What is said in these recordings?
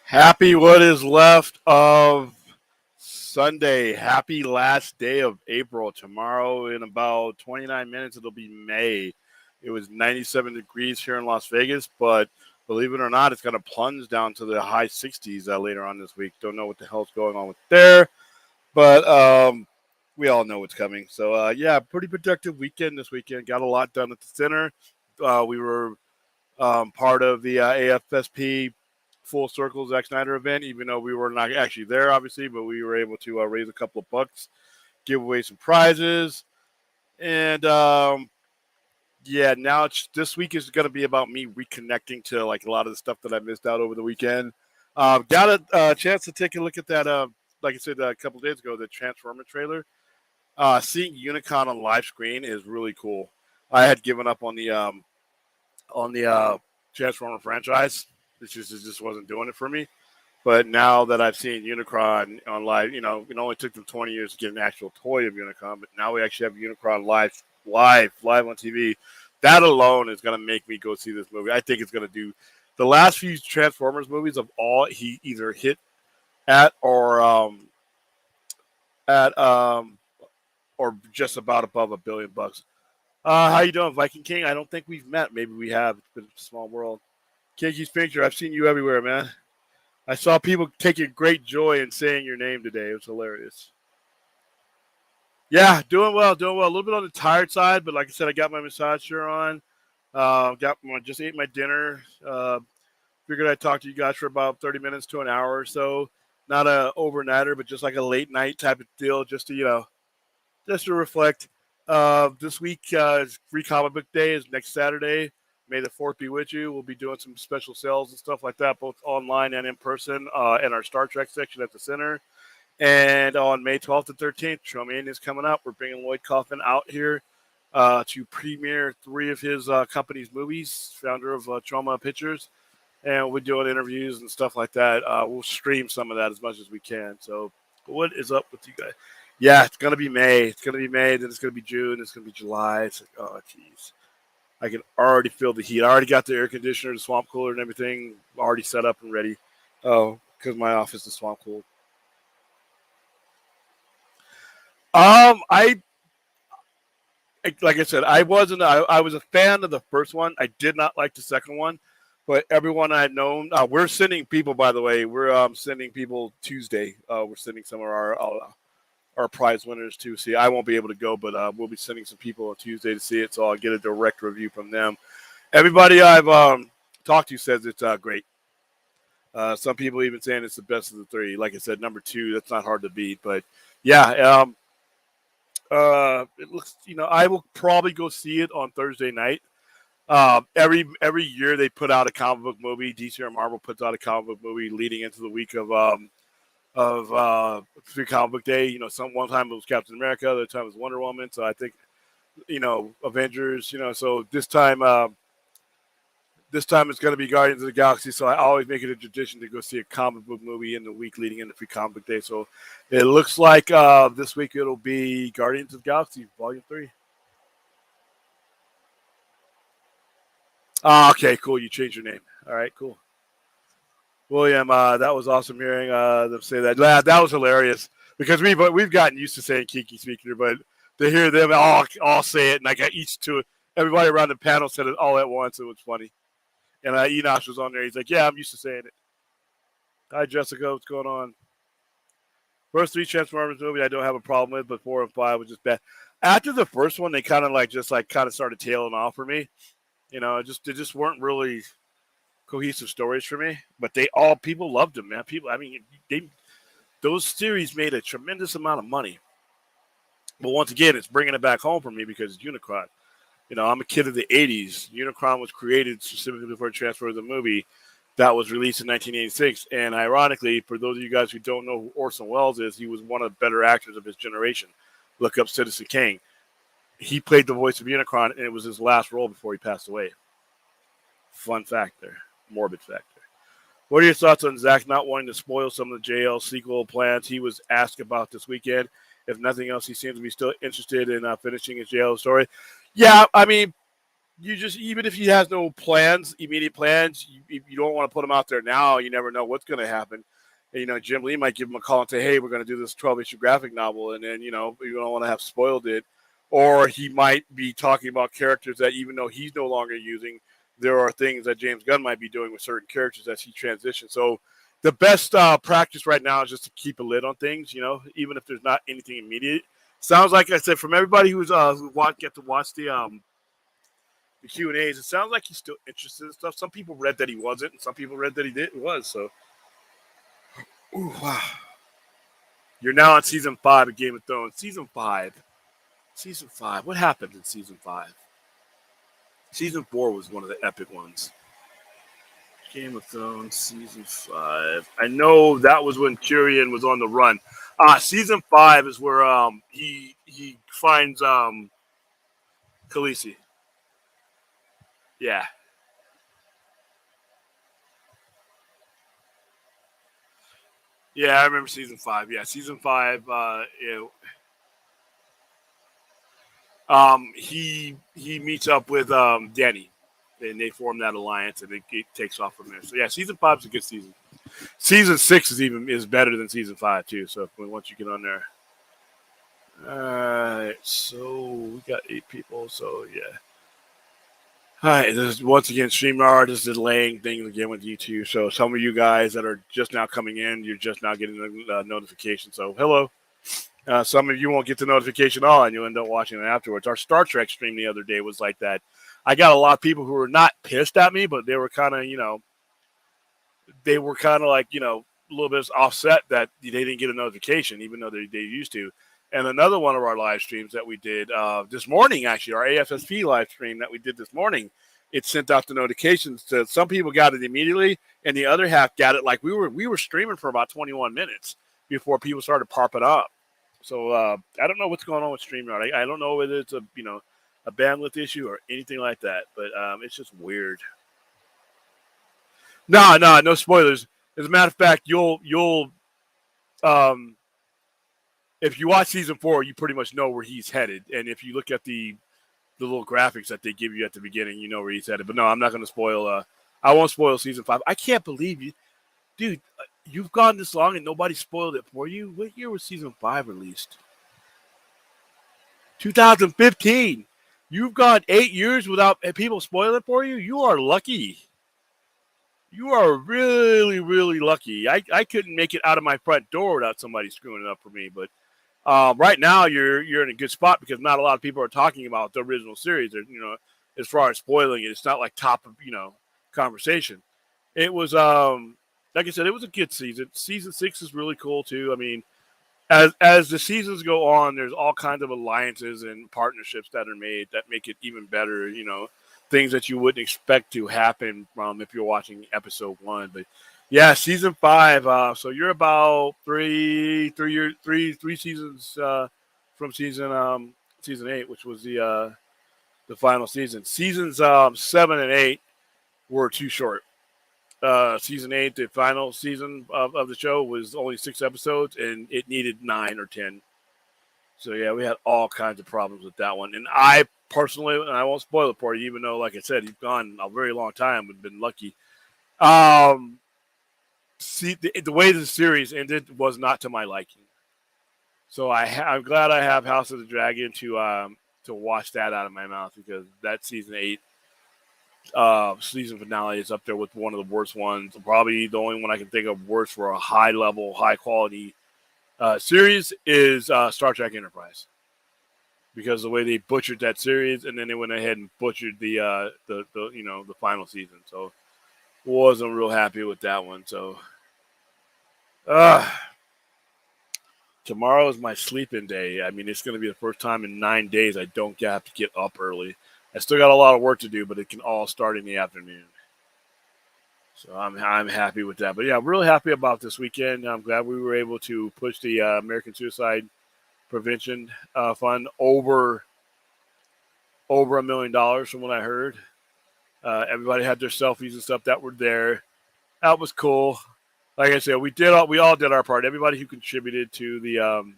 Happy what is left of Sunday. Happy last day of April. Tomorrow, in about 29 minutes, it'll be May. It was 97 degrees here in Las Vegas, but believe it or not, it's going to plunge down to the high 60s later on this week. Don't know what the hell's going on with there, but we all know what's coming. So, yeah, pretty productive weekend this weekend. Got a lot done at the center. We were part of the AFSP Full Circle Zack Snyder event, even though we were not actually there, obviously, but we were able to raise a couple of bucks, give away some prizes, and yeah, now this week is going to be about me reconnecting to like a lot of the stuff that I missed out over the weekend. Got a chance to take a look at that, like I said a couple of days ago, the Transformer trailer. Seeing Unicron on live screen is really cool. I had given up on the Transformer franchise. It just wasn't doing it for me. But now that I've seen Unicron on live, it only took them 20 years to get an actual toy of Unicron, but now we actually have Unicron live on TV. That alone is going to make me go see this movie. I think it's going to do the last few Transformers movies of all he either hit at at or just about above $1 billion. How you doing, Viking King? I don't think we've met. Maybe we have. It's been a small world. Kinky's Picture, I've seen you everywhere, man. I saw people taking great joy in saying your name today. It was hilarious. Yeah, doing well, doing well. A little bit on the tired side, but like I said, I got my massager on. Just ate my dinner. Figured I'd talk to you guys for about 30 minutes to an hour or so. Not a overnighter, but just like a late night type of deal, just to reflect. This week is Free Comic Book Day is next Saturday. May the 4th be with you. We'll be doing some special sales and stuff like that, both online and in person, in our Star Trek section at the center. And on May 12th and 13th, Tromanian is coming up. We're bringing Lloyd Kaufman out here to premiere 3 of his company's movies, founder of Trauma Pictures. And we'll be doing interviews and stuff like that. We'll stream some of that as much as we can. So what is up with you guys? Yeah, it's going to be May. It's going to be May. Then it's going to be June. It's going to be July. It's like, oh, jeez. I can already feel the heat. I already got the air conditioner, the swamp cooler, and everything already set up and ready. Oh, because my office is swamp cooled. I like I said, I wasn't. I was a fan of the first one. I did not like the second one, but everyone I had known, we're sending people. By the way, we're sending people Tuesday. We're sending some of our prize winners to see. I won't be able to go, but we'll be sending some people on Tuesday to see it, so I'll get a direct review from them. Everybody I've talked to says it's great. Some people even saying it's the best of the 3. Like I said, number 2, that's not hard to beat. But yeah, it looks. I will probably go see it on Thursday night. Every year they put out a comic book movie. DC or Marvel puts out a comic book movie leading into the week of Free Comic Book Day. One time it was Captain America, other time it was Wonder Woman. So I think, Avengers. So this time it's going to be Guardians of the Galaxy. So I always make it a tradition to go see a comic book movie in the week leading into Free Comic Book Day. So it looks like this week it'll be Guardians of the Galaxy Volume 3. Okay, cool. You changed your name. All right, cool. William, that was awesome hearing them say that. That was hilarious because we've gotten used to saying Kiki Speaker, but to hear them all say it and I got each to it, everybody around the panel said it all at once. It was funny. And Enosh was on there. He's like, "Yeah, I'm used to saying it." Hi, Jessica. What's going on? First 3 Transformers movie I don't have a problem with, but 4 and 5 was just bad. After the first one, they kind of started tailing off for me. They just weren't really cohesive stories for me, but people loved them, man. Those series made a tremendous amount of money. But once again, it's bringing it back home for me because it's Unicron. I'm a kid of the 80s. Unicron was created specifically for Transformers the movie that was released in 1986. And ironically, for those of you guys who don't know who Orson Welles is, he was one of the better actors of his generation. Look up Citizen Kane. He played the voice of Unicron, and it was his last role before he passed away. Fun fact there. Morbid fact there. What are your thoughts on Zach not wanting to spoil some of the JL sequel plans he was asked about this weekend? If nothing else, he seems to be still interested in finishing his JL story. Yeah, I mean, you just, even if he has no plans, immediate plans, you don't want to put him out there now. You never know what's going to happen. And, Jim Lee might give him a call and say, "Hey, we're going to do this 12-issue graphic novel," and then you don't want to have spoiled it. Or he might be talking about characters that, even though he's no longer using, there are things that James Gunn might be doing with certain characters as he transitions. So the best practice right now is just to keep a lid on things, even if there's not anything immediate. Sounds like I said, from everybody who get to watch the Q&As, it sounds like he's still interested in stuff. Some people read that he wasn't, and some people read that he was. So, ooh, wow. You're now on season 5 of Game of Thrones. Season 5. What happened in season 5? Season 4 was one of the epic ones. Game of Thrones, season 5. I know that was when Tyrion was on the run. Season 5 is where he finds Khaleesi. Yeah. Yeah, I remember season 5. Yeah, season 5. He meets up with Dany, and they form that alliance, and it takes off from there. So yeah, season 5 is a good season. Season 6 is better than season 5 too. So once you get on there, all right. So we got 8 people. So yeah. All right, this is once again StreamYard is delaying things again with YouTube. So some of you guys that are just now coming in, you're just now getting the notification. So hello. Some of you won't get the notification at all, and you'll end up watching it afterwards. Our Star Trek stream the other day was like that. I got a lot of people who were not pissed at me, but they were kind of, like, a little bit offset that they didn't get a notification, even though they used to. And another one of our live streams that we did this morning, actually, our AFSP live stream that we did this morning, it sent out the notifications to some people got it immediately, and the other half got it like we were streaming for about 21 minutes before people started popping up. So I don't know what's going on with StreamYard. I don't know whether it's a bandwidth issue or anything like that, but it's just weird. No spoilers. As a matter of fact, you'll if you watch season 4, you pretty much know where he's headed, and if you look at the little graphics that they give you at the beginning, you know where he's headed. But no, I'm not going to spoil. I won't spoil season 5. I can't believe you, dude. You've gone this long and nobody spoiled it for you. What year was season 5 released? 2015. You've gone 8 years without people spoil it for you. You are lucky. You are really, really lucky. I couldn't make it out of my front door without somebody screwing it up for me. But right now you're in a good spot because not a lot of people are talking about the original series. As far as spoiling it, it's not like top of conversation. It was like I said, it was a good season. Season 6 is really cool too. I mean, as the seasons go on, there's all kinds of alliances and partnerships that are made that make it even better. Things that you wouldn't expect to happen from if you're watching episode 1. But yeah, season 5. So you're about three seasons from season 8, which was the final season. Seasons 7 and 8 were too short. Season 8, the final season of the show, was only 6 episodes, and it needed 9 or 10. So yeah, we had all kinds of problems with that one. And I personally, and I won't spoil it for you, even though, like I said, he's gone a very long time. We've been lucky. See, the way the series ended was not to my liking. So I'm glad I have House of the Dragon to wash that out of my mouth, because that season 8 season finale is up there with one of the worst ones. Probably the only one I can think of worse for a high level, high quality series is Star Trek Enterprise, because the way they butchered that series, and then they went ahead and butchered the final season. So wasn't real happy with that one. So tomorrow is my sleep-in day. I mean, it's going to be the first time in 9 days I don't have to get up early. I still got a lot of work to do, but it can all start in the afternoon. So I'm happy with that. But yeah, I'm really happy about this weekend. I'm glad we were able to push the American Suicide Prevention Fund over $1 million from what I heard. Everybody had their selfies and stuff that were there. That was cool. Like I said, we all did our part. Everybody who contributed to the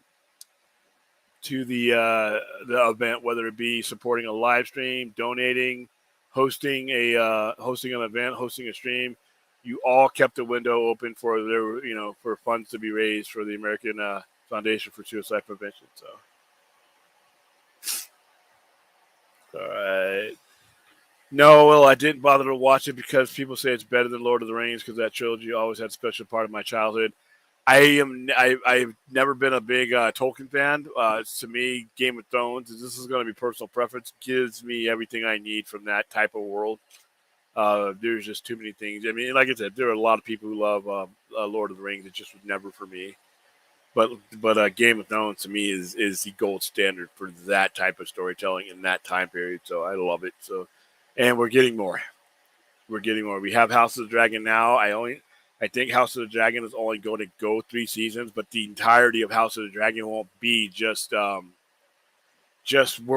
event, whether it be supporting a live stream, donating, hosting an event, hosting a stream, you all kept the window open for for funds to be raised for the American Foundation for Suicide Prevention. So, all right. No, well, I didn't bother to watch it because people say it's better than Lord of the Rings because that trilogy always had a special part of my childhood. I've never been a big Tolkien fan. To me, Game of Thrones, this is going to be personal preference, gives me everything I need from that type of world. There's just too many things. I mean, like I said, there are a lot of people who love Lord of the Rings. It just was never for me. But Game of Thrones to me is the gold standard for that type of storytelling in that time period. So I love it. So, and we're getting more. We're getting more. We have House of the Dragon now. I think House of the Dragon is only going to go 3 seasons, but the entirety of House of the Dragon won't be just what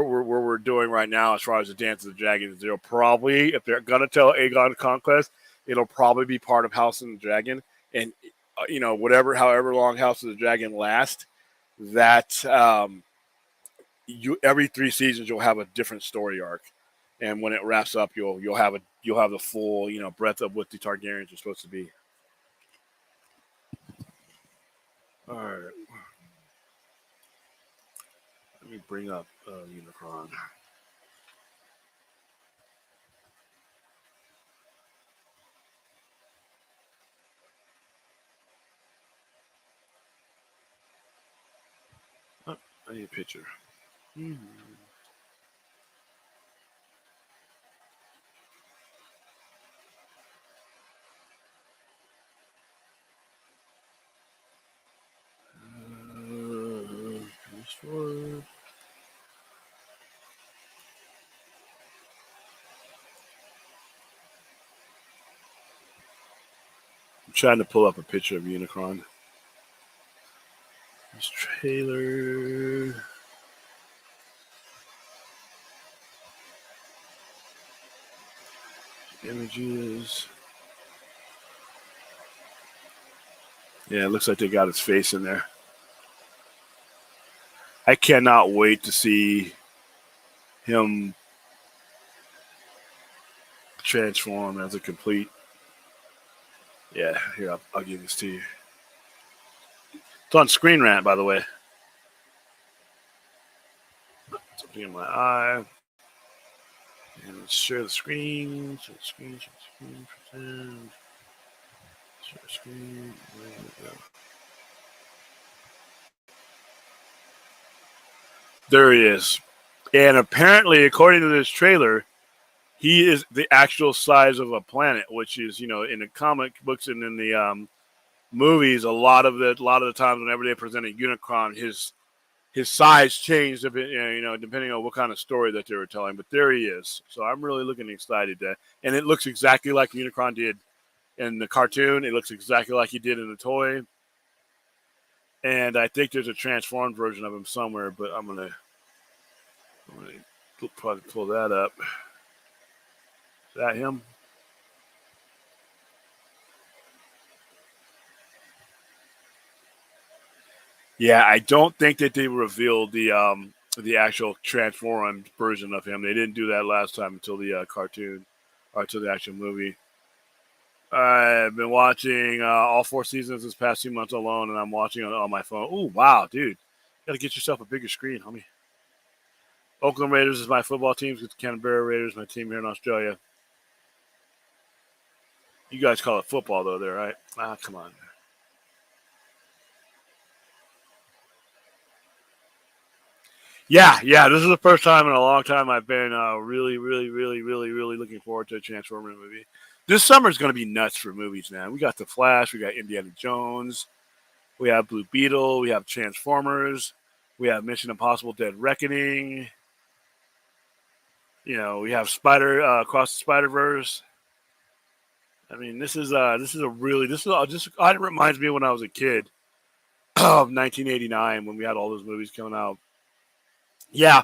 we're doing right now as far as the Dance of the Dragons. They'll probably, if they're gonna tell Aegon Conquest, it'll probably be part of House of the Dragon, and however long House of the Dragon lasts, that you every 3 seasons you'll have a different story arc, and when it wraps up, you'll have the full breadth of what the Targaryens are supposed to be. All right, let me bring up Unicron. Oh, I need a picture. Mm-hmm. I'm trying to pull up a picture of Unicron. This trailer. Images. Yeah, it looks like they got his face in there. I cannot wait to see him transform as a complete. Yeah, here, I'll give this to you. It's on Screen Rant, by the way. Something in my eye. And let's share the screen. Share the screen. Share the screen. Pretend. Share the screen. There we go. There he is. And apparently, according to this trailer, he is the actual size of a planet, which is, in the comic books and in the movies, a lot of the times whenever they present a Unicron, his size changed a bit, depending on what kind of story that they were telling. But there he is. So I'm really looking excited and it looks exactly like Unicron did in the cartoon. It looks exactly like he did in the toy. And I think there's a transformed version of him somewhere, but I'm gonna probably pull that up. Is that him? Yeah, I don't think that they revealed the actual transformed version of him. They didn't do that last time until the cartoon or until the actual movie. I've been watching all 4 seasons this past 2 months alone, and I'm watching on my phone. Oh, wow, dude. You got to get yourself a bigger screen, homie. Oakland Raiders is my football team. It's Canberra Raiders, my team here in Australia. You guys call it football, though, there, right? Ah, come on. Yeah. This is the first time in a long time I've been really, really, really, really, really looking forward to a Transformers movie. This summer is going to be nuts for movies, man. We got The Flash, we got Indiana Jones, we have Blue Beetle, we have Transformers, we have Mission Impossible: Dead Reckoning. We have Across the Spider-Verse. I mean, this is it reminds me of when I was a kid of 1989 when we had all those movies coming out. Yeah,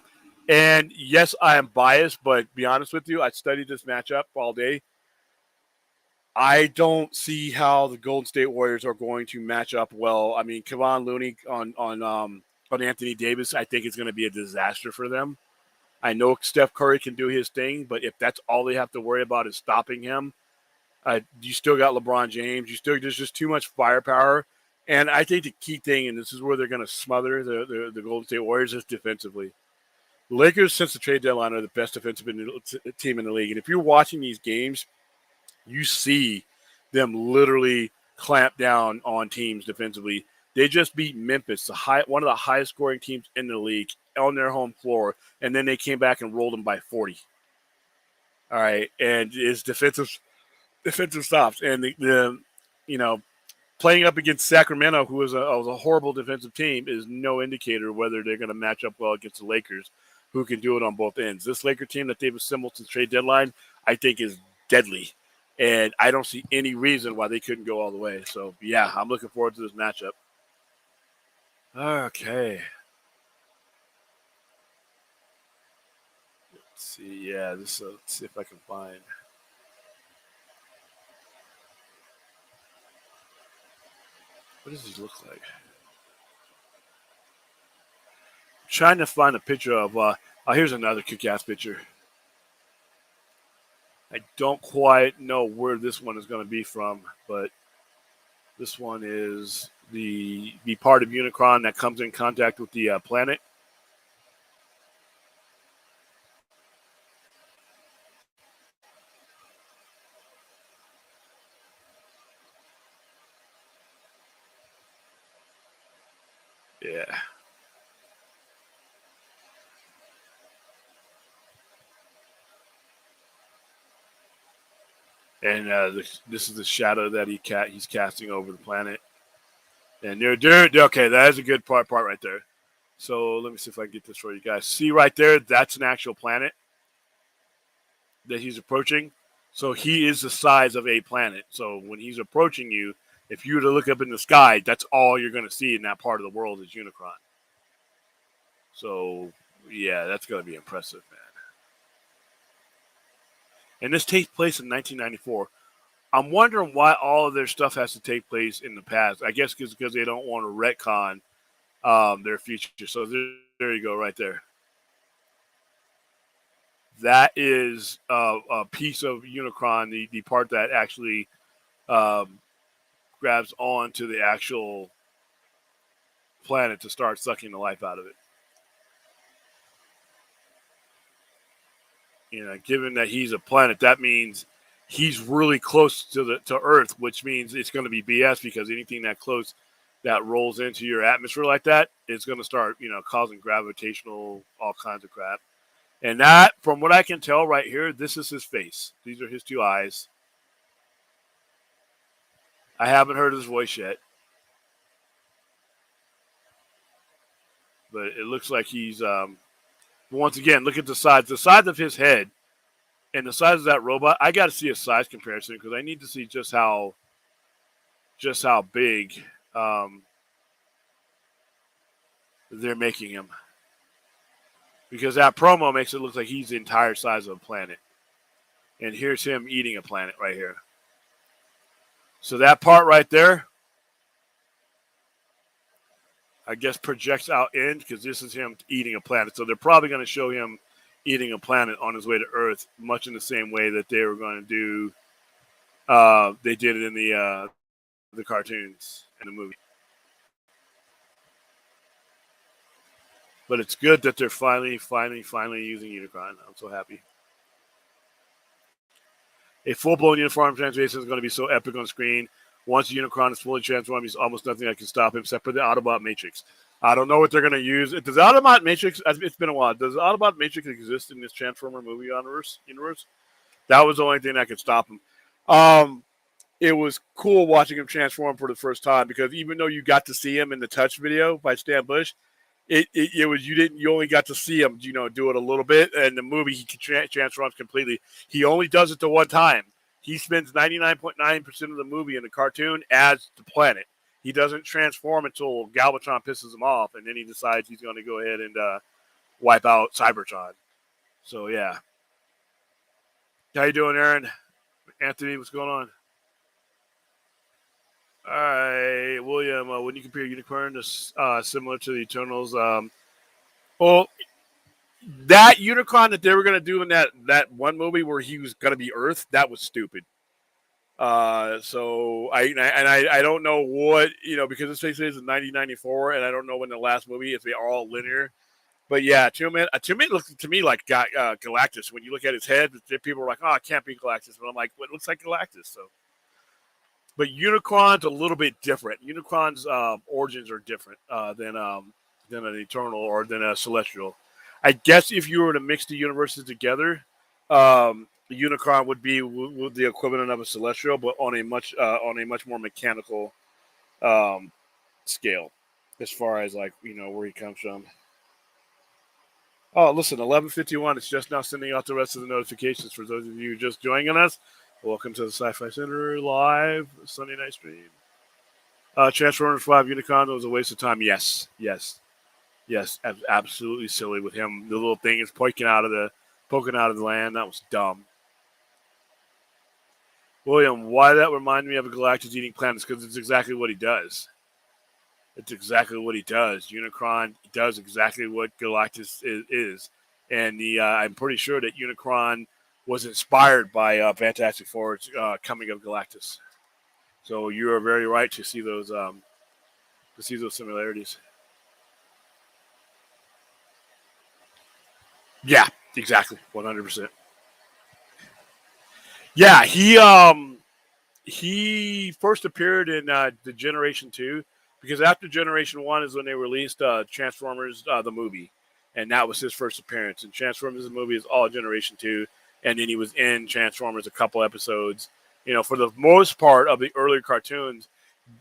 and yes, I am biased, but be honest with you, I studied this matchup all day. I don't see how the Golden State Warriors are going to match up well. I mean, Kevon Looney on Anthony Davis, I think it's going to be a disaster for them. I know Steph Curry can do his thing, but if that's all they have to worry about is stopping him, you still got LeBron James. There's just too much firepower. And I think the key thing, and this is where they're going to smother the Golden State Warriors, is defensively. The Lakers, since the trade deadline, are the best defensive team in the league. And if you're watching these games, you see them literally clamp down on teams defensively. They just beat Memphis, one of the highest scoring teams in the league, on their home floor, and then they came back and rolled them by 40. All right, and it's defensive stops, and the playing up against Sacramento, who was a horrible defensive team, is no indicator whether they're going to match up well against the Lakers, who can do it on both ends. This Laker team that they've assembled since trade deadline, I think, is deadly. And I don't see any reason why they couldn't go all the way. So, yeah, I'm looking forward to this matchup. Okay. Let's see. Yeah, let's see if I can find. What does he look like? I'm trying to find a picture of. Here's another kick-ass picture. I don't quite know where this one is going to be from, but this one is the part of Unicron that comes in contact with the planet. Yeah. And this is the shadow that he's casting over the planet. And they're okay. That is a good part right there. So let me see if I can get this for you guys. See right there, that's an actual planet that he's approaching. So he is the size of a planet. So when he's approaching you, if you were to look up in the sky, that's all you're going to see in that part of the world is Unicron. So yeah, that's going to be impressive, man. And this takes place in 1994. I'm wondering why all of their stuff has to take place in the past. I guess because they don't want to retcon their future. So there you go, right there. That is a piece of Unicron, the part that actually grabs onto the actual planet to start sucking the life out of it. Given that he's a planet, that means he's really close to Earth, which means it's going to be BS because anything that close that rolls into your atmosphere like that is going to start, causing gravitational all kinds of crap. And that, from what I can tell right here, this is his face. These are his two eyes. I haven't heard his voice yet, but it looks like he's. Once again, look at the size of his head, and the size of that robot. I got to see a size comparison because I need to see just how big they're making him. Because that promo makes it look like he's the entire size of a planet. And here's him eating a planet right here. So that part right there, I guess, projects out in because this is him eating a planet. So they're probably going to show him eating a planet on his way to Earth, much in the same way that they were going to do. They did it in the cartoons and the movie. But it's good that they're finally using Unicron. I'm so happy. A full-blown uniform transformation is going to be so epic on screen. Once Unicron is fully transformed, he's almost nothing that can stop him except for the Autobot Matrix. I don't know what they're going to use. Does the Autobot Matrix, it's been a while, does the Autobot Matrix exist in this Transformer movie universe? That was the only thing that could stop him. It was cool watching him transform for the first time because even though you got to see him in the Touch video by Stan Bush, you only got to see him do it a little bit. And the movie he transforms completely. He only does it the one time. He spends 99.9% of the movie in the cartoon as the planet. He doesn't transform until Galvatron pisses him off, and then he decides he's going to go ahead and wipe out Cybertron. So yeah, how you doing, Aaron? Anthony, what's going on? All right, William. When you compare Unicorn to similar to the Eternals, well, that Unicron that they were gonna do in that one movie where he was gonna be Earth, that was stupid. So I don't know what because this takes place in 1994, and I don't know when the last movie if they are all linear. But yeah, Tillman looks to me like Galactus. When you look at his head, people are like, "Oh, it can't be Galactus," but I'm like, "Well, it looks like Galactus." So, but Unicron's a little bit different. Unicron's origins are different than an Eternal or than a Celestial. I guess if you were to mix the universes together, Unicron would be the equivalent of a Celestial, but on a much more mechanical um, scale, as far as like where he comes from. Oh, listen, 11:51. It's just now sending out the rest of the notifications for those of you just joining us. Welcome to the Sci-Fi Center live Sunday night stream. Transformers 5 Unicron was a waste of time. Yes, yes, yes. Absolutely silly with him. The little thing is poking out of the land. That was dumb. William, why that remind me of a Galactus eating planets? Because it's exactly what he does. It's exactly what he does. Unicron does exactly what Galactus is. And I'm pretty sure that Unicron was inspired by Fantastic Four's coming of Galactus. So you are very right to see those similarities. Yeah, exactly, 100%. Yeah, he first appeared in the Generation 2 because after Generation 1 is when they released Transformers the movie, and that was his first appearance. And Transformers the movie is all Generation 2, and then he was in Transformers a couple episodes. For the most part of the earlier cartoons,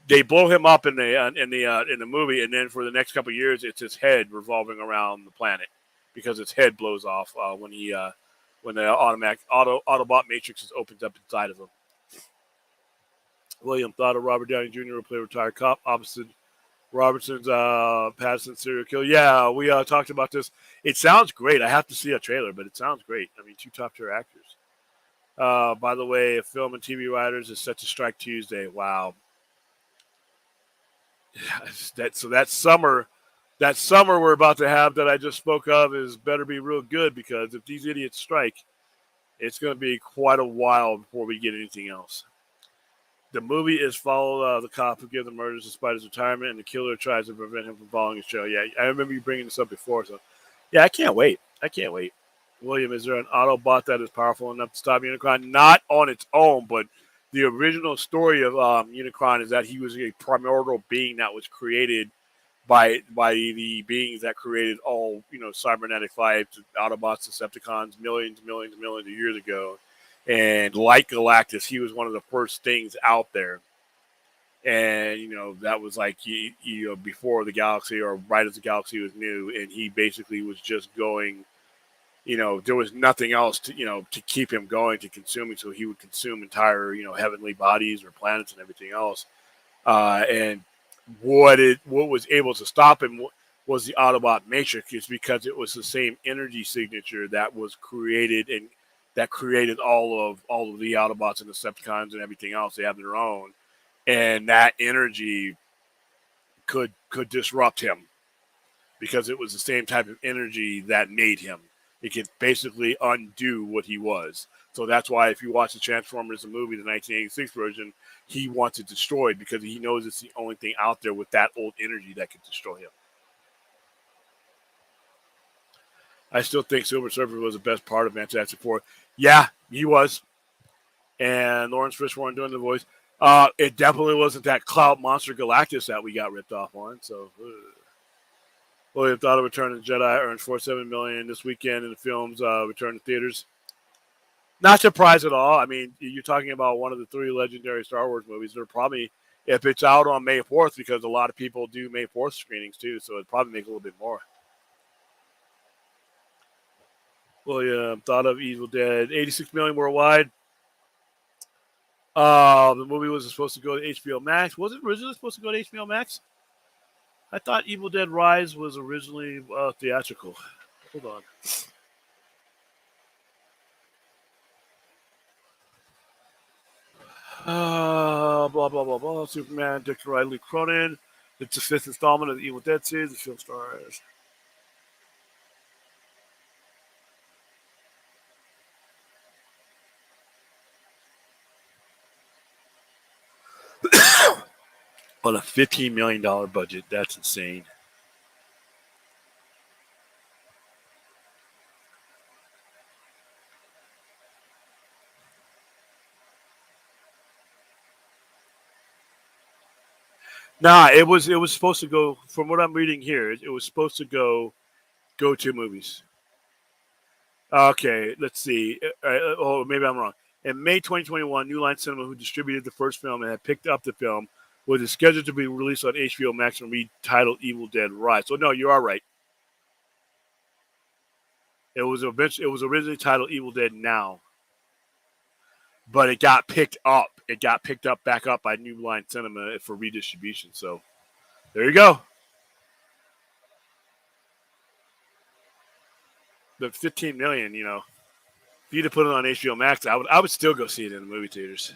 they blow him up in the movie, and then for the next couple of years, it's his head revolving around the planet because his head blows off when the Autobot matrix opens up inside of him. William thought of Robert Downey Jr. will play retired cop opposite Robertson's Patterson serial killer. Yeah, we talked about this. It sounds great. I have to see a trailer, but it sounds great. I mean, two top tier actors. By the way, film and TV writers is set to strike Tuesday. Wow. That summer we're about to have that I just spoke of is better be real good because if these idiots strike, it's going to be quite a while before we get anything else. The movie is follow the cop who gives the murders despite his retirement, and the killer tries to prevent him from following his trail. Yeah, I remember you bringing this up before, so yeah, I can't wait. I can't wait. William, is there an Autobot that is powerful enough to stop Unicron? Not on its own, but the original story of Unicron is that he was a primordial being that was created by the beings that created all cybernetic life, Autobots, Decepticons, millions of years ago. And like Galactus, he was one of the first things out there. And that was like before the galaxy or right as the galaxy was new, and he basically was just going. There was nothing else to keep him going to consuming, so he would consume entire heavenly bodies or planets and everything else. And what was able to stop him was the Autobot Matrix, is because it was the same energy signature that was created and that created all of the Autobots and Decepticons and everything else. They have their own, and that energy could disrupt him because it was the same type of energy that made him. It could basically undo what he was. So that's why if you watch the Transformers the movie, the 1986 version, he wants it destroyed because he knows it's the only thing out there with that old energy that could destroy him. I still think Silver Surfer was the best part of Fantastic Four. Yeah, he was. And Lawrence Fishburne doing the voice. It definitely wasn't that cloud monster Galactus that we got ripped off on. So, William thought of Return of the Jedi earned $47 million this weekend in the film's return to theaters. Not surprised at all. I mean, you're talking about one of the three legendary Star Wars movies. They're probably, if it's out on May 4th, because a lot of people do May 4th screenings too, so it'd probably make a little bit more. William thought of Evil Dead, 86 million worldwide. The movie was supposed to go to HBO Max. Was it originally supposed to go to HBO Max? I thought Evil Dead Rise was originally theatrical. Hold on. Blah, blah, blah, blah. Superman, Dick Riley Cronin. It's the fifth installment of the Evil Dead series. The film stars. On a $15 million budget. That's insane. Nah, it was supposed to go. From what I'm reading here, it was supposed to go to movies. Okay, let's see. Oh, maybe I'm wrong. In May 2021, New Line Cinema, who distributed the first film and had picked up the film, was scheduled to be released on HBO Max and retitled Evil Dead Rise. So no, you are right. It was originally titled Evil Dead Now, but it got picked up. It got picked up back up by New Line Cinema for redistribution. So there you go. The 15 million, if you'd have put it on HBO Max, I would still go see it in the movie theaters.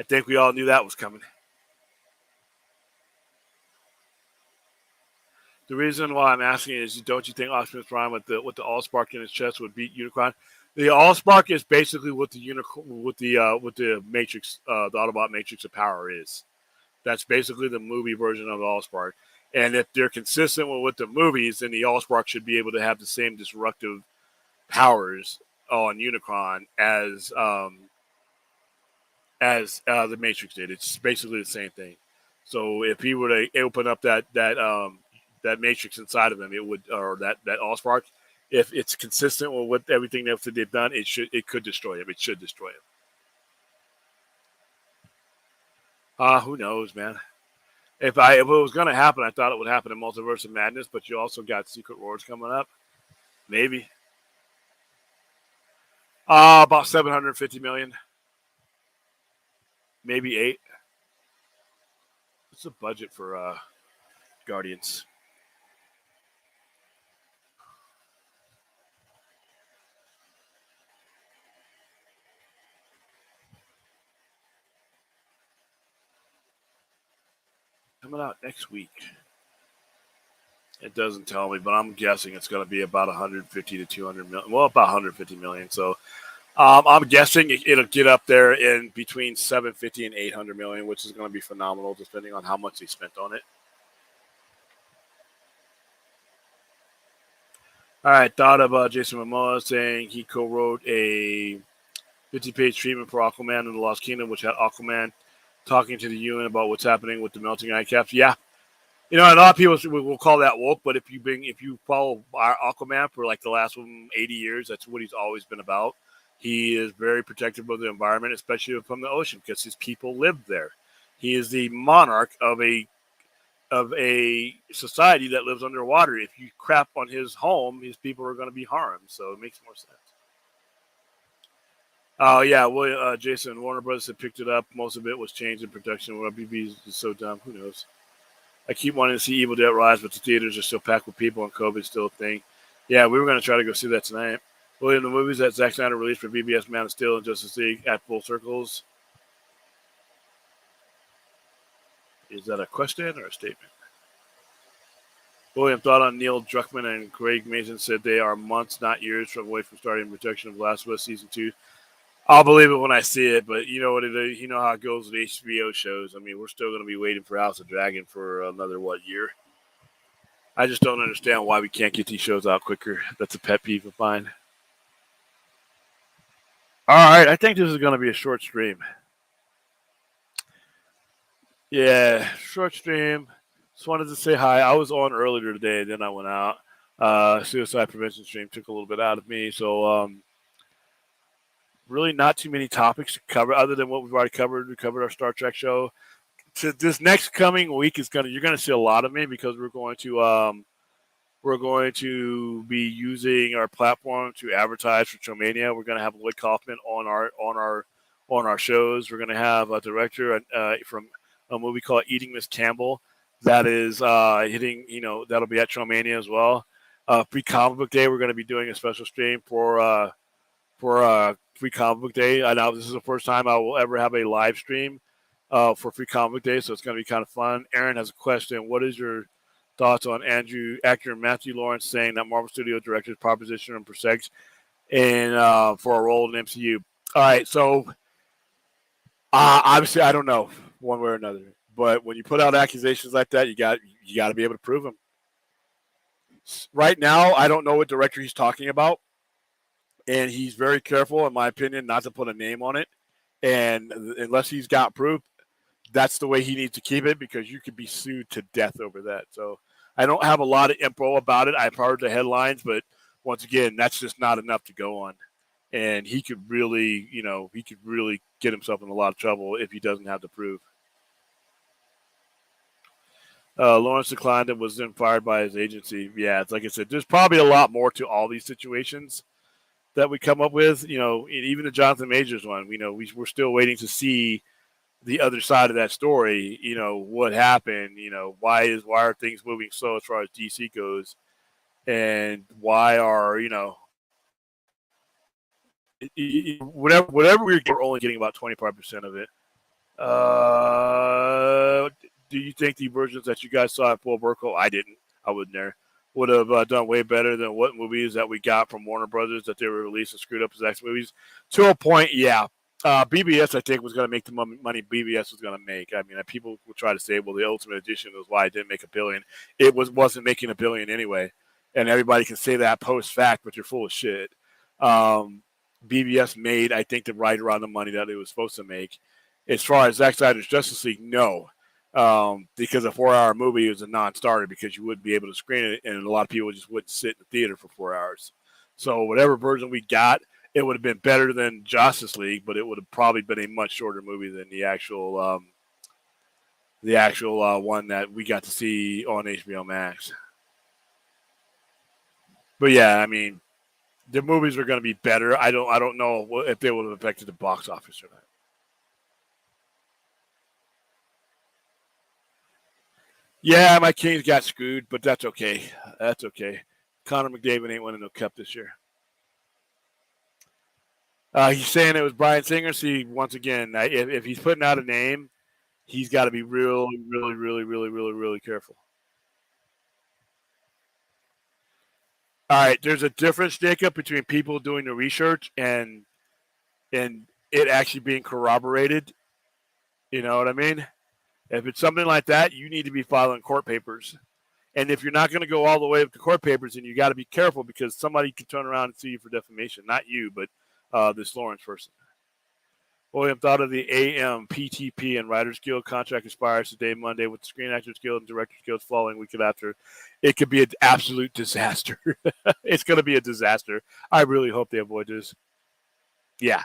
I think we all knew that was coming. The reason why I'm asking is, don't you think Optimus Prime with the Allspark in his chest would beat Unicron? The Allspark is basically what the Matrix, the Autobot Matrix of Power is. That's basically the movie version of the Allspark. And if they're consistent with the movies, then the Allspark should be able to have the same disruptive powers on Unicron as the Matrix did. It's basically the same thing. So if he were to open up that Matrix inside of him, it would, or that Allspark, if it's consistent with what everything that they've done, it could destroy him. It should destroy him. Who knows, man? If it was going to happen, I thought it would happen in Multiverse of Madness, but you also got Secret Wars coming up. Maybe. About 750 million. Maybe 8. What's the budget for Guardians? Coming out next week. It doesn't tell me, but I'm guessing it's going to be about 150 to 200 million. Well, about 150 million. So I'm guessing it'll get up there in between 750 and 800 million, which is going to be phenomenal, depending on how much they spent on it. All right, thought of Jason Momoa saying he co-wrote a 50-page treatment for Aquaman in the Lost Kingdom, which had Aquaman talking to the UN about what's happening with the melting ice caps. Yeah, a lot of people will call that woke, but if you follow Aquaman for like the last 80 years, that's what he's always been about. He is very protective of the environment, especially from the ocean, because his people live there. He is the monarch of a society that lives underwater. If you crap on his home, his people are going to be harmed. So it makes more sense. Oh yeah, well, Jason, Warner Brothers had picked it up. Most of it was changed in production. WB is so dumb. Who knows? I keep wanting to see Evil Dead Rise, but the theaters are still packed with people, and COVID's still a thing. Yeah, we were going to try to go see that tonight. William, the movies that Zack Snyder released for BBS, Man of Steel, and Justice League at full circles. Is that a question or a statement? William, thought on Neil Druckmann and Craig Mason said they are months, not years, away from starting production of Last of Us Season 2. I'll believe it when I see it, but you know what it is. You know how it goes with HBO shows. I mean, we're still going to be waiting for House of Dragon for another, year? I just don't understand why we can't get these shows out quicker. That's a pet peeve of mine. All right, I think this is going to be a short stream. Yeah, short stream. Just wanted to say hi. I was on earlier today, then I went out. Suicide prevention stream took a little bit out of me, so really not too many topics to cover other than what we've already covered. We covered our Star Trek show. So this next coming week you're gonna see a lot of me because we're going to be using our platform to advertise for Chomania. We're going to have Lloyd Kaufman on our shows. We're going to have a director from a movie called Eating Miss Campbell that is hitting. That'll be at Chomania as well. Free Comic Book Day. We're going to be doing a special stream for Free Comic Book Day. I know this is the first time I will ever have a live stream for Free Comic Book Day, so it's going to be kind of fun. Aaron has a question. What is your thoughts on actor Matthew Lawrence saying that Marvel Studio directors Proposition and Persect and for a role in MCU? All right, so Obviously, I don't know one way or another. But when you put out accusations like that, you got to be able to prove them. Right now, I don't know what director he's talking about, and he's very careful, in my opinion, not to put a name on it. And unless he's got proof, that's the way he needs to keep it because you could be sued to death over that. So I don't have a lot of info about it. I've heard the headlines, but once again, that's just not enough to go on. And he could really, he could really get himself in a lot of trouble if he doesn't have the proof. Lawrence declined and was then fired by his agency. Yeah, it's like I said, there's probably a lot more to all these situations that we come up with. Even the Jonathan Majors one, we're still waiting to see the other side of that story. What happened. Why are things moving slow as far as DC goes, and why are whatever we're only getting about 25% of it. Do you think the versions that you guys saw at Full Circle? I didn't. I wasn't there. Would have done way better than what movies that we got from Warner Brothers that they were released and screwed up as X movies. To a point, yeah. BBS, I think, was going to make the money BBS was going to make. I mean, people would try to say, well, the Ultimate Edition was why it didn't make $1 billion. It wasn't making $1 billion anyway, and everybody can say that post fact, but you're full of shit. BBS made, I think, right around the money that it was supposed to make. As far as Zack Snyder's Justice League, no. Because a 4-hour movie is a non-starter because you wouldn't be able to screen it, and a lot of people just wouldn't sit in the theater for 4 hours. So whatever version we got, it would have been better than Justice League, but it would have probably been a much shorter movie than the actual one that we got to see on HBO Max. But yeah, I mean, the movies are going to be better. I don't know if they would have affected the box office or not. Yeah, my Kings got screwed, but that's okay. That's okay. Connor McDavid ain't winning no cup this year. He's saying it was Brian Singer. See, once again, if he's putting out a name, he's got to be really, really, really, really, really, really careful. All right, there's a difference, Jacob, between people doing the research and it actually being corroborated. You know what I mean? If it's something like that, you need to be filing court papers. And if you're not going to go all the way up to court papers, then you got to be careful because somebody can turn around and sue you for defamation. Not you, but this Lawrence person. William thought of the AMPTP and Writers Guild contract expires today, Monday, with the Screen Actors Guild and Directors Guild following week after. It could be an absolute disaster. It's going to be a disaster. I really hope they avoid this. Yeah.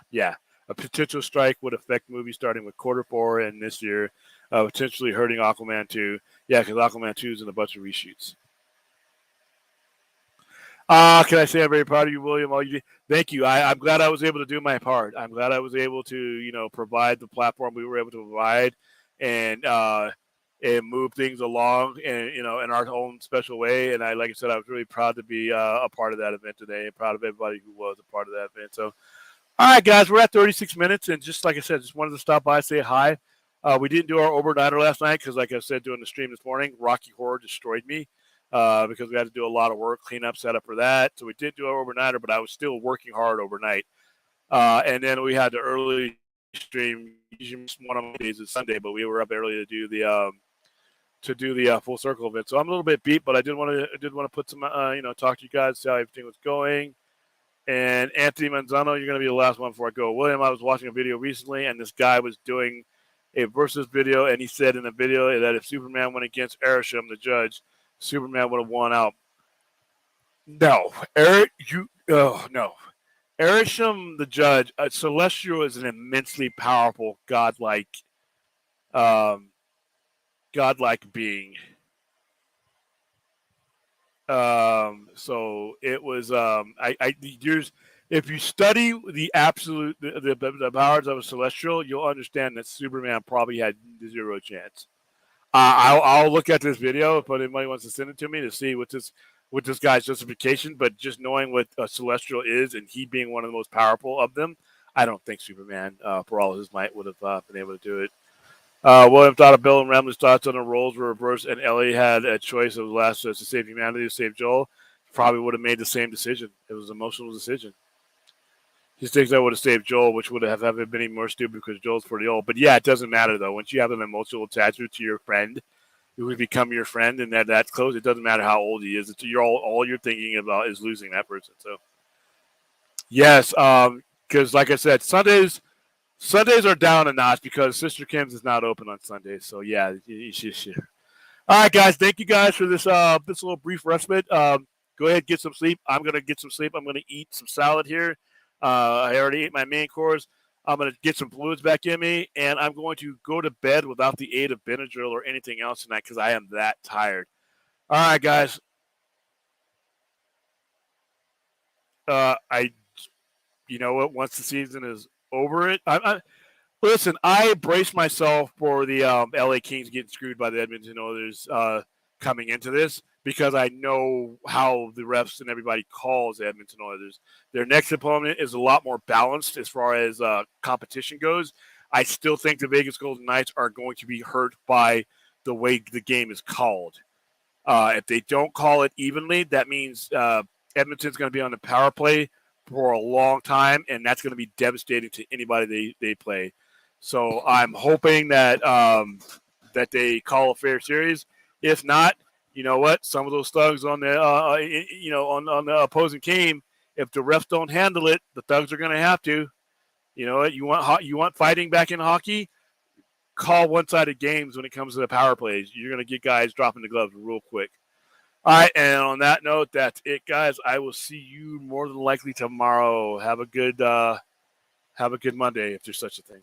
A potential strike would affect movies starting with Q4 and this year, potentially hurting Aquaman 2. Yeah, because Aquaman 2 is in a bunch of reshoots. Can I say I'm very proud of you, William? Thank you. I'm glad I was able to do my part. I'm glad I was able to, provide the platform we were able to provide and move things along and, in our own special way. And like I said, I was really proud to be a part of that event today and proud of everybody who was a part of that event. So, all right, guys, we're at 36 minutes. And just like I said, just wanted to stop by, say hi. We didn't do our overnighter last night because, like I said, doing the stream this morning, Rocky Horror destroyed me. Because we had to do a lot of work, clean up, set up for that. So we did do our overnighter, but I was still working hard overnight. And then we had the early stream. Usually one of my days is Sunday, but we were up early to do the Full Circle event. So I'm a little bit beat, but I did want to put some talk to you guys, see how everything was going. And Anthony Manzano, you're going to be the last one before I go. William, I was watching a video recently, and this guy was doing a versus video, and he said in the video that if Superman went against Erisham, the judge, Superman would have won out. No, no. Erisham, the judge, Celestial is an immensely powerful, godlike being. So it was. If you study the absolute the powers of a Celestial, you'll understand that Superman probably had 0 chance. I'll look at this video if anybody wants to send it to me to see what this guy's justification. But just knowing what a Celestial is and he being one of the most powerful of them, I don't think Superman, for all his might, would have been able to do it. William thought of Bill and Ramley's thoughts on the roles were reversed, and Ellie had a choice of the last to save humanity, to save Joel. Probably would have made the same decision. It was an emotional decision. Just things I would have saved Joel, which would have been even more stupid because Joel's pretty old. But yeah, it doesn't matter though. Once you have an emotional attachment to your friend, who would become your friend, and that's close. It doesn't matter how old he is. You're all you're thinking about is losing that person. So yes, because like I said, Sundays are down a notch because Sister Kim's is not open on Sundays. So yeah, you should. All right, guys. Thank you guys for this this little brief respite. Go ahead, get some sleep. I'm gonna get some sleep. I'm gonna eat some salad here. I already ate my main course. I'm gonna get some fluids back in me, and I'm going to go to bed without the aid of Benadryl or anything else tonight because I am that tired. All right, guys. You know what? Once the season is over, listen, I braced myself for the LA Kings getting screwed by the Edmonton Oilers coming into this because I know how the refs and everybody calls the Edmonton Oilers. Their next opponent is a lot more balanced as far as competition goes. I still think the Vegas Golden Knights are going to be hurt by the way the game is called. If they don't call it evenly, that means Edmonton's going to be on the power play for a long time, and that's going to be devastating to anybody they play. So I'm hoping that that they call a fair series. If not, you know what? Some of those thugs on the on the opposing team, if the refs don't handle it, the thugs are going to have to. You know what? You want fighting back in hockey? Call one-sided games when it comes to the power plays. You're going to get guys dropping the gloves real quick. All right, and on that note, that's it, guys. I will see you more than likely tomorrow. Have a good Monday, if there's such a thing.